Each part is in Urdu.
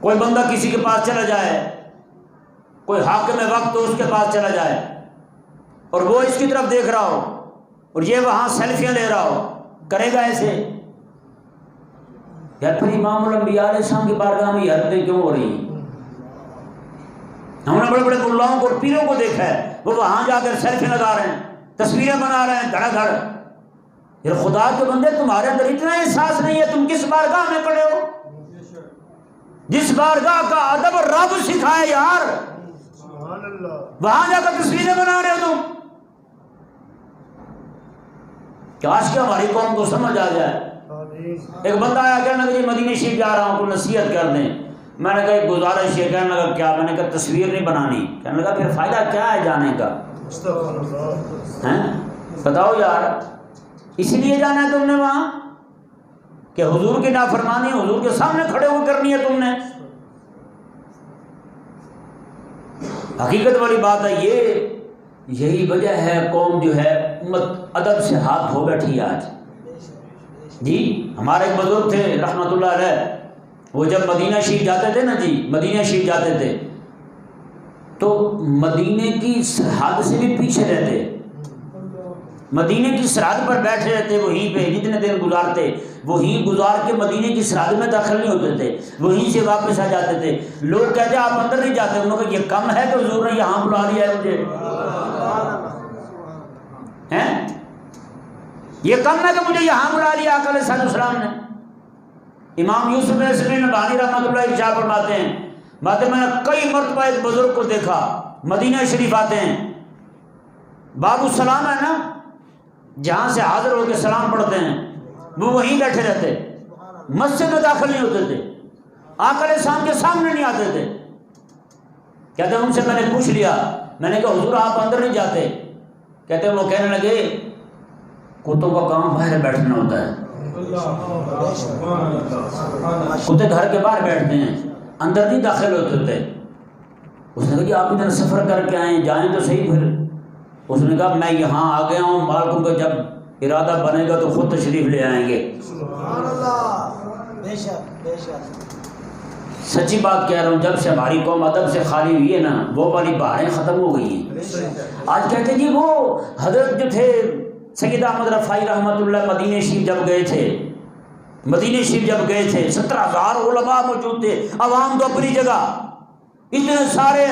کوئی بندہ کسی کے پاس چلا جائے، کوئی حاکم وقت تو اس کے پاس چلا جائے اور وہ اس کی طرف دیکھ رہا ہو اور یہ وہاں سیلفیاں لے رہا ہو، کرے گا ایسے؟ یا پھر امام الانبیاء علیہ السلام کی بارگاہ میں یہ حرکتیں کیوں ہو رہی ہیں؟ ہم نے بڑے بڑے ملاؤں کو اور پیروں کو دیکھا ہے، وہ وہاں جا کر سیلفی لگا رہے ہیں، تصویریں بنا رہے ہیں دھڑا دھڑ۔ یہ خدا کے بندے، تمہارے اندر اتنا احساس نہیں ہے، تم کس بارگاہ میں کھڑے ہو؟ جس بارگاہ کا ادب رب سکھائے یار، وہاں جا کر تصویریں بنا رہے ہو تم۔ کاش کہ ہماری قوم کو سمجھ آ جائے۔ ایک بندہ آیا کہنے لگا جی مدینہ شریف جا رہا ہوں، کوئی نصیحت کر دیں۔ میں نے کہا ایک گزارش ہے۔ کہنے لگا کیا؟ میں نے کہا تصویر نہیں بنانی۔ کہنے لگا پھر فائدہ کیا ہے جانے کا؟ بتاؤ یار، اس لیے جانا ہے تم نے وہاں کہ حضور کی نافرمانی حضور کے سامنے کھڑے ہو کرنی ہے تم نے؟ حقیقت والی بات ہے یہ، یہی وجہ ہے قوم جو ہے امت ادب سے ہاتھ دھو بیٹھی ہے آج۔ جی ہمارے ایک بزرگ تھے رحمت اللہ علیہ، وہ جب مدینہ شریف جاتے تھے نا جی، مدینہ شریف جاتے تھے تو مدینے کی سرحد سے بھی پیچھے رہتے، مدینے کی سرحد پر بیٹھے رہتے، وہیں پہ جتنے دن گزارتے وہیں گزار کے مدینے کی سرحد میں داخل نہیں ہوتے تھے، وہیں سے واپس آ جاتے تھے۔ لوگ کہتے آپ اندر نہیں جاتے، انہوں نے کہا یہ کم ہے کہ حضور نے یہاں بلا لیا ہے مجھے، ہیں یہ کم ہے کہ مجھے یہاں بلا لیا آقا علیہ السلام نے۔ امام یوسف بن نصیر نبہانی رحمۃ اللہ ارشاد فرماتے ہیں، میں نے کئی مرتبہ ایک بزرگ کو دیکھا مدینہ شریف آتے ہیں، باب السلام ہے نا جہاں سے حاضر ہو کے سلام پڑھتے ہیں، وہ وہیں بیٹھے رہتے، مسجد میں داخل نہیں ہوتے تھے، آقا علیہ السلام کے سامنے نہیں آتے تھے۔ کہتے ہیں ان سے میں نے پوچھ لیا، میں نے کہا حضور آپ اندر نہیں جاتے؟ کہتے ہیں وہ کہنے لگے کتوں کا کام باہر بیٹھنا ہوتا ہے، کتے گھر کے باہر بیٹھتے ہیں، اندر نہیں داخل ہوتے تھے۔ اس نے کہا جی آپ ادھر سفر کر کے آئے، جائیں تو صحیح پھر۔ اس نے کہا میں یہاں آ گیا ہوں، مالکوں کا جب ارادہ بنے گا تو خود تشریف لے آئیں گے۔ سبحان اللہ، بے شک بے شک۔ سچی بات کہہ رہا ہوں، جب سے ہماری قوم ادب سے خالی ہوئی ہے نا، وہ والی بہاریں ختم ہو گئی ہیں۔ آج کہتے ہیں جی وہ حضرت جو تھے سید احمد رفاعی رحمۃ اللہ مدینہ شریف جب گئے تھے، مدینہ شریف جب گئے تھے 17,000 علماء موجود تھے، عوام تو اپنی جگہ، اتنے سارے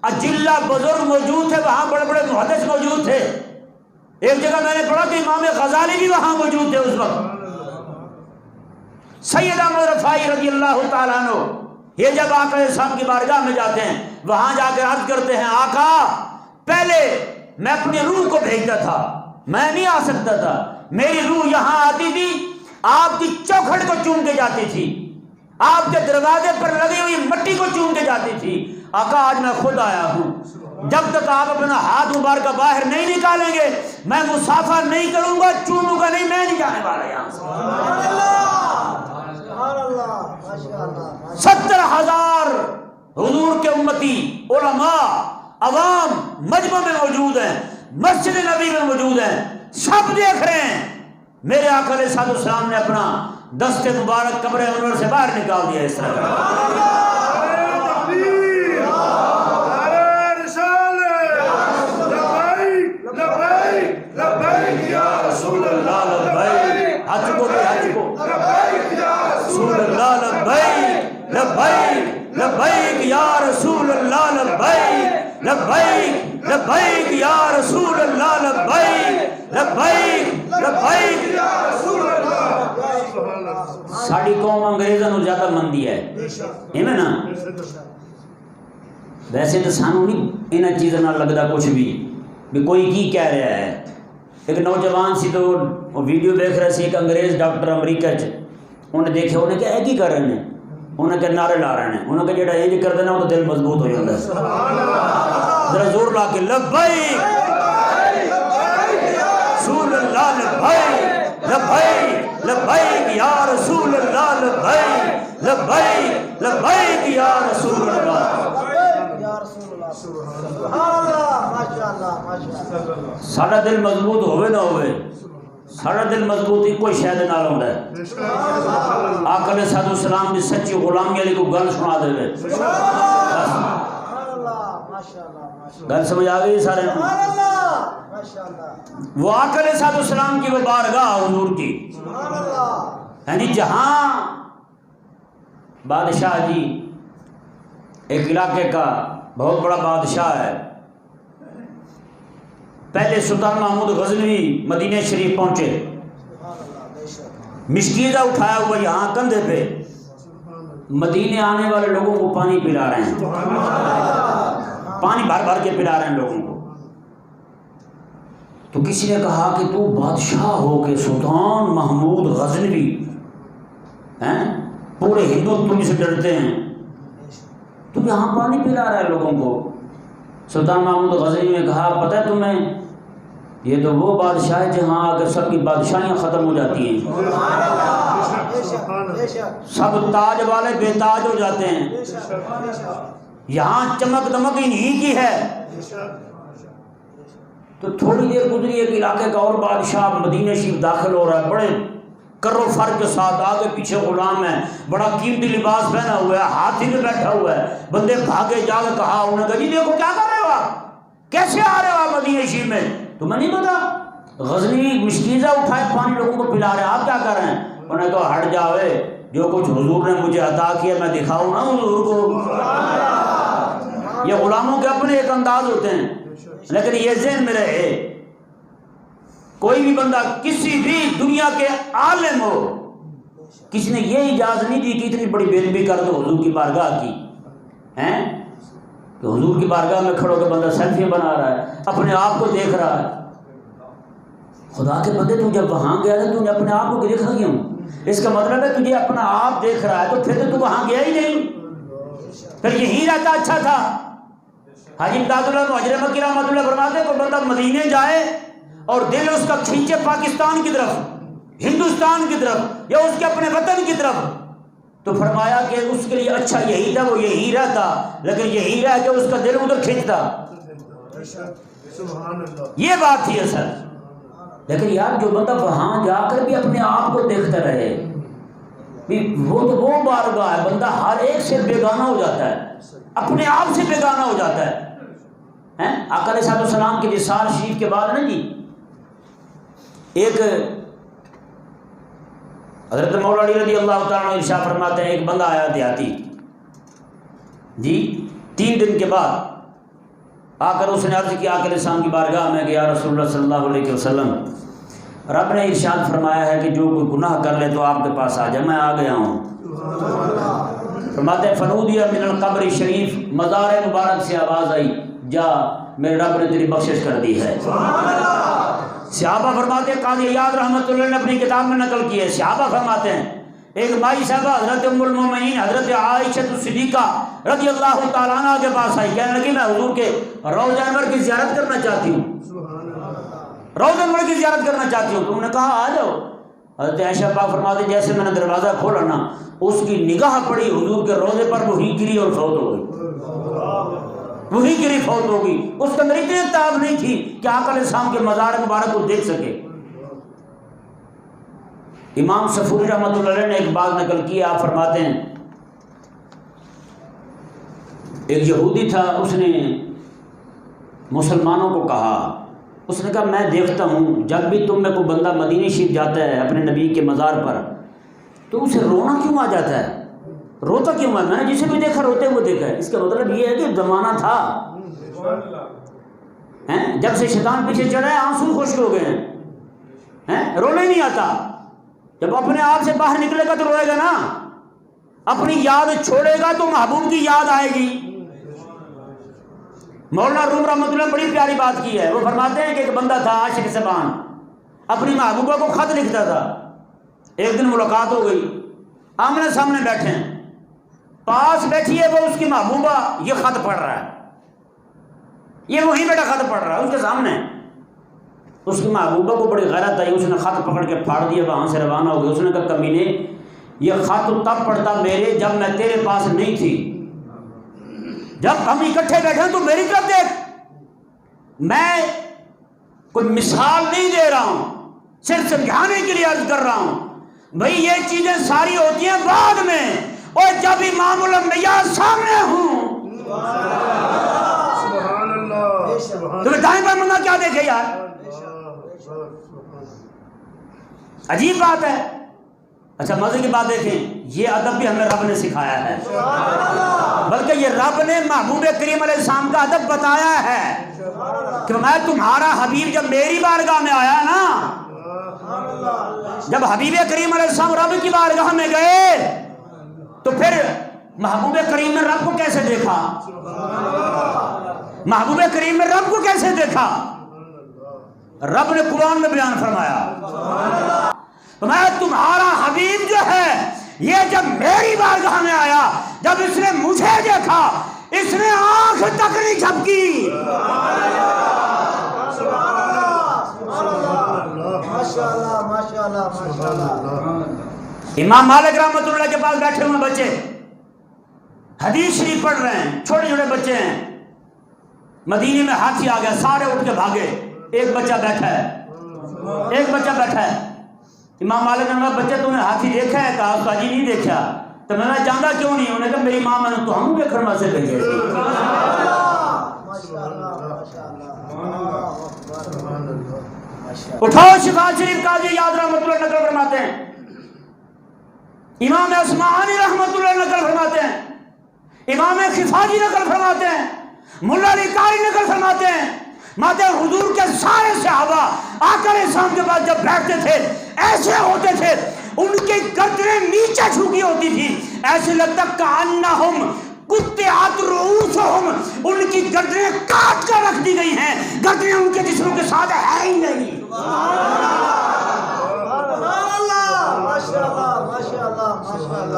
اجلہ بزرگ موجود تھے، وہاں بڑے بڑے محدث موجود تھے۔ ایک جگہ میں نے پڑھا کہ امام غزالی بھی وہاں موجود تھے اس وقت۔ سید احمد رفاعی رضی اللہ تعالیٰ عنہ یہ جب آقا علیہ السلام کی بارگاہ میں جاتے ہیں، وہاں جا کے عرض کرتے ہیں آقا پہلے میں اپنی روح کو بھیجتا تھا، میں نہیں آ سکتا تھا، میری روح یہاں آتی تھی، آپ کی چوکھٹ کو چوم کے جاتی تھی، آپ کے دروازے پر لگی ہوئی مٹی کو چوم کے جاتی تھی۔ آقا آج میں خود آیا ہوں، جب تک آپ اپنا ہاتھ مبارکہ باہر نہیں نکالیں گے میں مصافحہ نہیں کروں گا، چوموں گا نہیں، میں نہیں جانے والا یہاں سے۔ 70,000 حضور کے امتی علماء عوام مجمع میں موجود ہیں، مسجد نبی میں موجود ہیں، سب دیکھ رہے ہیں۔ میرے آقا علیہ السلام نے اپنا دست مبارک قبر انور سے باہر نکال دیا اس طرح۔ لبیک لبیک یا رسول اللہ لبیک لبیک لبیک یا رسول اللہ لبیک لبیک لبیک یا رسول اللہ۔ ساڑی قوم انگریزوں نے زیادہ مندی ہے ایویں نا، ویسے تو سانو نہیں انہاں چیزاں نال لگدا کچھ بھی کوئی کی کہہ رہا ہے۔ ایک نوجوان سی تو ویڈیو دیکھ رہے سی، ایک انگریز ڈاکٹر امریکہ چ، انہیں دیکھے انہیں کہا ہے کی کر رہے ہیں، انہیں کہا نعرے لا رہے ہیں، انہیں کہا جڑا یہ کر دینا وہ تو دل مضبوط ہو جاتا ہے۔ ذرا زور لا کے لبیک رسول اللہ لبیک لبیک لبیک یا رسول اللہ لبیک لبیک لبیک یا رسول اللہ۔ ساڈا دل مضبوط ہوئے نہ ہوئے، سارا دل مضبوطی کوئی شاید نال ہوندا ہے آقا علیہ السلام دی سچی غلامی علی کو گل سنا دے گل سمجھ آ گئی سارے وہ آقا علیہ السلام کی وہ بارگاہ حضور کی یعنی جہاں بادشاہ جی ایک علاقے کا بہت بڑا بادشاہ ہے، پہلے سلطان محمود غزنوی مدینہ شریف پہنچے، مشکیزہ اٹھایا ہوا یہاں کندھے پہ مدینے آنے والے لوگوں کو پانی پلا رہے ہیں، پانی بھر بھر کے پلا رہے ہیں لوگوں کو۔ تو کسی نے کہا کہ تو بادشاہ ہو کے سلطان محمود غزنوی ہیں، پورے ہندو تم سے ڈرتے ہیں، تو یہاں پانی پلا رہا ہے لوگوں کو۔ سلطان محمود غزنوی نے کہا پتہ ہے تمہیں یہ تو وہ بادشاہ ہے جہاں آ کر سب کی بادشاہیاں ختم ہو جاتی ہیں، سب تاج والے بے تاج ہو جاتے ہیں، یہاں چمک دمک انہی کی ہے۔ تو تھوڑی دیر گزری ایک علاقے کا اور بادشاہ مدینہ شریف داخل ہو رہا ہے، بڑے کرو فر کے ساتھ، آگے پیچھے غلام ہے، بڑا قیمتی لباس پہنا ہوا ہے، ہاتھی پہ بیٹھا ہوا ہے۔ بندے بھاگے جا کے کہا، انہوں نے کہا جی دیکھو کیا کر رہے ہو آپ، کیسے آ رہے ہو آپ مدینہ شریف میں؟ تمہیں نہیں پتا غزنوی مشکیزہ اٹھائے پانی لوگوں کو پلا رہے ہیں، آپ کیا کر رہے ہیں؟ انہوں نے کہا ہٹ جاؤ، جو کچھ حضور نے مجھے عطا کیا میں دکھاؤں نا حضور کو۔ یہ غلاموں کے اپنے ایک انداز ہوتے ہیں، لیکن یہ ذہن میں رہے کوئی بھی بندہ کسی بھی دنیا کے عالم ہو، کسی نے یہ اجازت نہیں دی کہ اتنی بڑی بے ادبی کر دو حضور کی بارگاہ کی ہیں، کہ حضور کی بارگاہ میں کھڑو کے بندہ سیلفیاں بنا رہا ہے، اپنے آپ کو دیکھ رہا ہے۔ خدا کے بندے تو جب وہاں گیا تھا تو نے اپنے آپ کو دیکھا کیوں؟ اس کا مطلب ہے تجھے اپنا آپ دیکھ رہا ہے تو پھر تو وہاں گیا ہی نہیں، پھر یہی رہتا اچھا تھا۔ حاجی امداد اللہ مہاجر مکی رحمۃ اللہ فرماتے ہیں کوئی بندہ مدینے جائے اور دل اس کا کھینچے پاکستان کی طرف، ہندوستان کی طرف، یا اس کے اپنے وطن کی طرف، تو فرمایا کہ اس کے لیے اچھا یہی تھا وہ یہی رہتا، لیکن یہی رہ کہ اس کا دل ادھر کھینچتا۔ یہ بات تھی اصل۔ لیکن یار جو بندہ وہاں جا کر بھی اپنے آپ کو دیکھتا رہے، وہ تو وہ بارگاہ ہے، بندہ ہر ایک سے بیگانہ ہو جاتا ہے، اپنے آپ سے بیگانہ ہو جاتا ہے۔ آقا علیہ السلام کے وصال شریف کے بعد نا جی ایک حضرت مولا علی رضی اللہ تعالیٰ عنہ ارشاد فرماتے ہیں ایک بندہ آیا دیہاتی جی 3 دن کے بعد آ کر اس نے عرض کیا آقا علیہ السلام کی بارگاہ میں کہ یا رسول اللہ صلی اللہ علیہ وسلم، رب نے ارشاد فرمایا ہے کہ جو کوئی گناہ کر لے تو آپ کے پاس آ جائے، میں آ گیا ہوں۔ فرماتے ہیں فنودیہ من القبر شریف، مزار مبارک سے آواز آئی جا میرے رب نے تیری بخشش کر دی ہے۔ صحابہ فرماتے ہیں قاضی عیاض رحمۃ اللہ نے اپنی کتاب میں نقل کی ہے، صحابہ فرماتے ہیں ایک مائی صاحبہ حضرت ام المومنین حضرت عائشہ صدیقہ رضی اللہ تعالیٰ عنہ کے پاس آئی، کہنے لگی میں حضور کے روضہ انور کی زیارت کرنا چاہتی ہوں، روضہ انور کی زیارت کرنا چاہتی ہوں۔ تو انہوں نے کہا آ جاؤ۔ حضرت عائشہ پاک فرماتے ہیں جیسے میں نے دروازہ کھولا نا اس کی نگاہ پڑی حضور کے روضے پر، وہی گری اور فوت ہو گئی، وہی گری فوت ہو گئی۔ اس کے اندر اتنی تاب نہیں تھی کہ آقا علیہ السلام کے مزار مبارک کو دیکھ سکے۔ امام صفوری رحمۃ اللہ علیہ نے ایک بات نقل کی، آپ فرماتے ہیں ایک یہودی تھا، اس نے مسلمانوں کو کہا، اس نے کہا میں دیکھتا ہوں جب بھی تم میں کوئی بندہ مدینہ شریف جاتا ہے اپنے نبی کے مزار پر تو اسے رونا کیوں آ جاتا ہے، روتا کیوں ہے؟ میں نے جسے بھی دیکھا روتے ہوئے دیکھا ہے۔ اس کا مطلب یہ ہے کہ زمانہ تھا جب سے شیطان پیچھے چڑھا ہے آنسو خشک ہو گئے ہیں، رونا ہی نہیں آتا۔ جب اپنے آپ سے باہر نکلے گا تو روئے گا نا، اپنی یاد چھوڑے گا تو محبوب کی یاد آئے گی۔ مولانا روم رحمۃ اللہ نے بڑی پیاری بات کی ہے، وہ فرماتے ہیں کہ ایک بندہ تھا عاشق زبان، اپنی محبوبہ کو خط لکھتا تھا۔ ایک دن ملاقات ہو گئی، آمنے سامنے بیٹھے ہیں، پاس بیٹھی ہے وہ اس کی محبوبہ، یہ خط پڑھ رہا ہے، یہ وہی بیٹا خط پڑھ رہا ہے اس کے سامنے۔ اس کی محبوبہ کو بڑی غیرت آئی، اس نے خط پکڑ کے پھاڑ دیا، وہاں سے روانہ ہو گیا۔ اس نے کہا کمینے یہ خط تب پڑھتا میرے جب میں تیرے پاس نہیں تھی، جب ہم اکٹھے بیٹھے تو میری طرف دیکھ، میں کوئی مثال نہیں دے رہا ہوں، صرف سمجھانے کے لیے عرض کر رہا ہوں بھئی یہ چیزیں ساری ہوتی ہیں بعد میں، اور جب امام الانبیاء سامنے ہوں تمہیں دائیں بائیں بندہ کیا دیکھے یار؟ عجیب بات ہے۔ اچھا مزے کی بات دیکھیں، یہ ادب بھی ہمیں رب نے سکھایا ہے، بلکہ یہ رب نے محبوب کریم علیہ السلام کا ادب بتایا ہے کہ میں تمہارا حبیب جب میری بارگاہ میں آیا نا، جب حبیب کریم علیہ السلام رب کی بارگاہ میں گئے تو پھر محبوب کریم نے رب کو کیسے دیکھا؟ محبوب کریم نے رب کو کیسے دیکھا؟ رب نے قرآن میں بیان فرمایا میں تمہارا حبیب جو ہے یہ جب میری بارگاہ میں آیا، جب اس نے مجھے دیکھا اس نے آنکھ تک نہیں جھپکی۔ امام مالک رحمۃ اللہ کے پاس بیٹھے ہوئے بچے حدیث شریف پڑھ رہے ہیں، چھوٹے چھوٹے بچے ہیں، مدینے میں ہاتھی آ گیا، سارے اٹھ کے بھاگے، ایک بچہ بیٹھا ہے، ایک بچہ بیٹھا ہے۔ امام مالک نے کہا بچے تم نے ہاتھی دیکھا ہے؟ کہا اس کا جی نہیں دیکھا۔ تو میں جانا کیوں نہیں؟ انہوں نے کہا میری ماں میں نے تو ہم کے گھر میں سے بھیجے تھے۔ اٹھاؤ شفا شریف قاضی یاد رحمۃ اللہ نقل فرماتے ہیں، امام عثمانی رحمۃ اللہ نقل فرماتے ہیں، امام خفاجی نقل فرماتے ہیں، ملا علی قاری نقل فرماتے ہیں، ماتے حضور کے سارے صحابہ آقا علیہ السلام کے بعد جب بیٹھتے تھے ایسے ہوتے تھے، ان کی گردنیں نیچے جھکی ہوتی تھی، ایسے لگتا کأنہم قطعت رؤوسہم، ان کی گردنیں کاٹ کر رکھ دی گئی ہیں، گردنیں ان کے جسموں کے ساتھ ہے ہی نہیں۔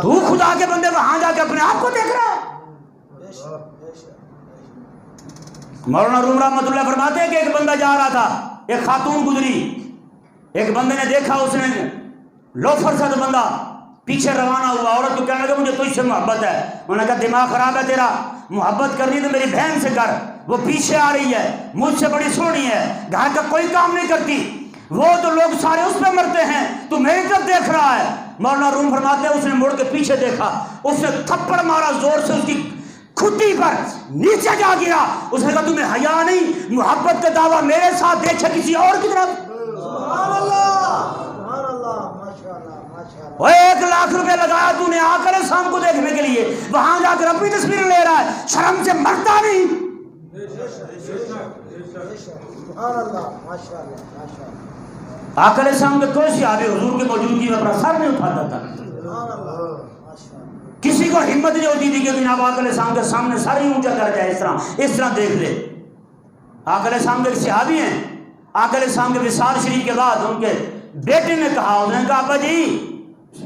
تو خدا کے بندے وہاں جا کے اپنے آپ کو دیکھ رہا ہے۔ مولانا روم رحمۃ اللہ فرماتے ہیں کہ ایک بندہ جا رہا تھا، ایک خاتون گزری، ایک بندے نے دیکھا، اس نے لوفر سا بندہ پیچھے روانہ ہوا، عورت کو کہنے لگا مجھے تجھ سے محبت ہے۔ انہوں نے کہا دماغ خراب ہے تیرا، محبت کرنی تو میری بہن سے کر، وہ پیچھے آ رہی ہے، مجھ سے بڑی سونی ہے، گھر کا کوئی کام نہیں کرتی، وہ تو لوگ سارے اس پہ مرتے ہیں، تو میری طرف دیکھ رہا ہے۔ مولانا روم فرماتے ہیں اس نے مڑ کے پیچھے دیکھا، اس نے تھپڑ مارا زور سے اس کی کھٹی پر، نیچے جا گرا۔ اس نے کہا تمہیں حیا نہیں؟ محبت کا دعویٰ میرے ساتھ دیکھے کسی اور کی طرف؟ وہ 1,00,000 روپے لگایا تو نے آقا علیہ السلام کو دیکھنے کے لیے، وہاں جا کر اپنی تصویر لے رہا ہے، شرم سے مرتا نہیں۔ آقا علیہ السلام کے کوئی صحابی حضور کی موجودگی میں اپنا سر نہیں اٹھاتا تھا، کسی کو ہمت نہیں ہوتی تھی کہ جناب آقا علیہ السلام کے سامنے سر ہی اونچا کر جائے، اس طرح دیکھ لے۔ آقا علیہ السلام کے صحابی ہیں، آقا علیہ السلام کے وصال شریف کے بعد ان کے بیٹے نے کہا، انہوں نے کہا ابا جی،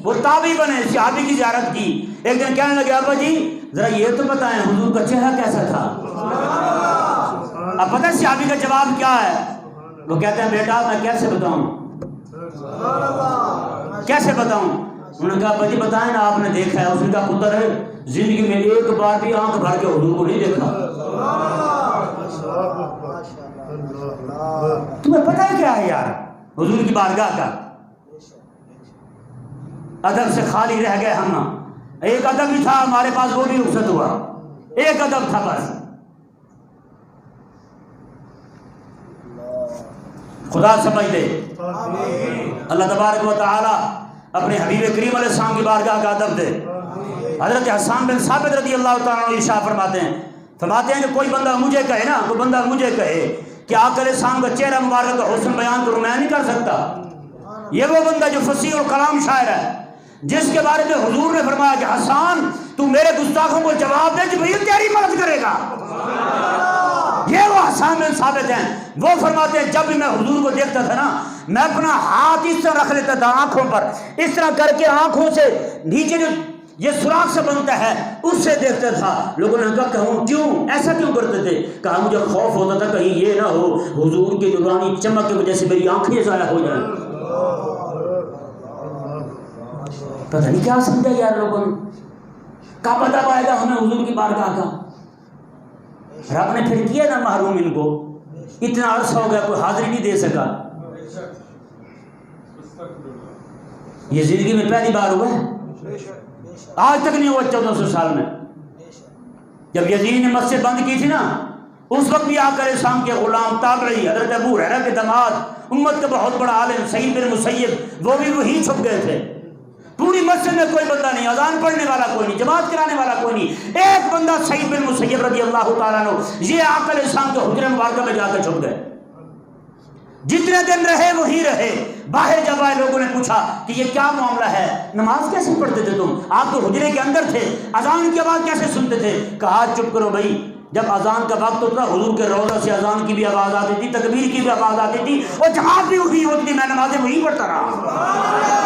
وہ تابعی بنے، صحابی کی زیارت کی، ایک دن کہنے لگے ابا جی ذرا یہ تو بتائیں حضور کا چہرہ کیسا تھا؟ اب پتہ ہے صحابی کا جواب کیا ہے؟ وہ کہتے ہیں بیٹا میں کیسے بتاؤں، کیسے بتاؤں؟ انہوں نے کہا ابا جی بتائیں نا، آپ نے دیکھا ہے؟ اس نے کہا پتر ہے زندگی میں ایک بار بھی آنکھ بھر کے حضور کو نہیں دیکھا۔ تمہیں پتہ ہے کیا ہے یار حضور کی بارگاہ کا؟ ادب سے خالی رہ گئے ہم، ایک ادب ہی تھا ہمارے پاس، وہ بھی رخصت ہوا، ایک ادب تھا بس۔ خدا سمجھ دے، اللہ تبارک و تعالی اپنے حبیب کریم علیہ السلام کی بارگاہ کا ادب دے۔ حضرت حسان بن ثابت رضی اللہ تعالیٰ عنہ ارشاد فرماتے ہیں کہ کوئی بندہ مجھے کہے نا، کوئی بندہ مجھے کہے کہ آقا علیہ السلام کا چہرہ مبارک کا حسن بیان کروں، میں نہیں کر سکتا۔ یہ وہ بندہ جو فصیح اور کلام شاعر ہے، جس کے بارے میں حضور نے فرمایا کہ حسان تو میرے گستاخوں کو جواب دے کہ بھئی تیری مدد کرے گا۔ یہ وہ حسان بن ثابت ہیں، وہ فرماتے ہیں جب بھی میں حضور کو دیکھتا تھا نا، میں اپنا ہاتھ اس طرح رکھ لیتا تھا آنکھوں پر، اس طرح کر کے آنکھوں سے نیچے جو یہ سوراخ سے بنتا ہے اس سے دیکھتا تھا۔ لوگوں نے کہا کہوں کیوں ایسا کیوں کرتے تھے؟ کہا مجھے خوف ہوتا تھا کہیں یہ نہ ہو حضور کی نورانی چمک کی وجہ سے میری آنکھیں ضائع ہو جائیں۔ پتہ نہیں کیا سمجھا یار لوگوں نے، کب ادب آئے گا ہمیں حضور کی بارگاہ کا؟ رب نے پھر کیا نا محروم ان کو، اتنا عرصہ ہو گیا کوئی حاضری نہیں دے سکا۔ یہ زندگی میں پہلی بار ہوا ہے، بے شک آج تک نہیں ہوا 1400 سال میں۔ بے شک جب یزید نے مسجد بند کی تھی نا، اس وقت بھی آقا علیہ السلام کے غلام تابعی حضرت ابو ہریرہ کے داماد، امت کا بہت بڑا عالم سعید بن مسیب، وہ بھی وہی چھپ گئے تھے۔ پوری مسجد میں کوئی بندہ نہیں، اذان پڑھنے والا کوئی نہیں، جماعت کرانے والا کوئی نہیں، ایک بندہ سعید بن مسیب رضی اللہ تعالیٰ عنہ، یہ آقا علیہ السلام کے حجرہ مبارکہ میں جا کے چھپ گئے۔ جتنے دن رہے وہی رہے۔ باہر جب آئے لوگوں نے پوچھا کہ یہ کیا معاملہ ہے، نماز کیسے پڑھتے تھے تم، آپ تو حجرے کے اندر تھے، اذان کی آواز کیسے سنتے تھے؟ کہا چپ کرو بھائی، جب اذان کا وقت ہوتا حضور کے روضہ سے اذان کی بھی آواز آتی تھی، تکبیر کی بھی آواز آتی تھی، اور جہاں بھی وہی ہوتی تھی، میں نمازیں وہی پڑھتا رہا۔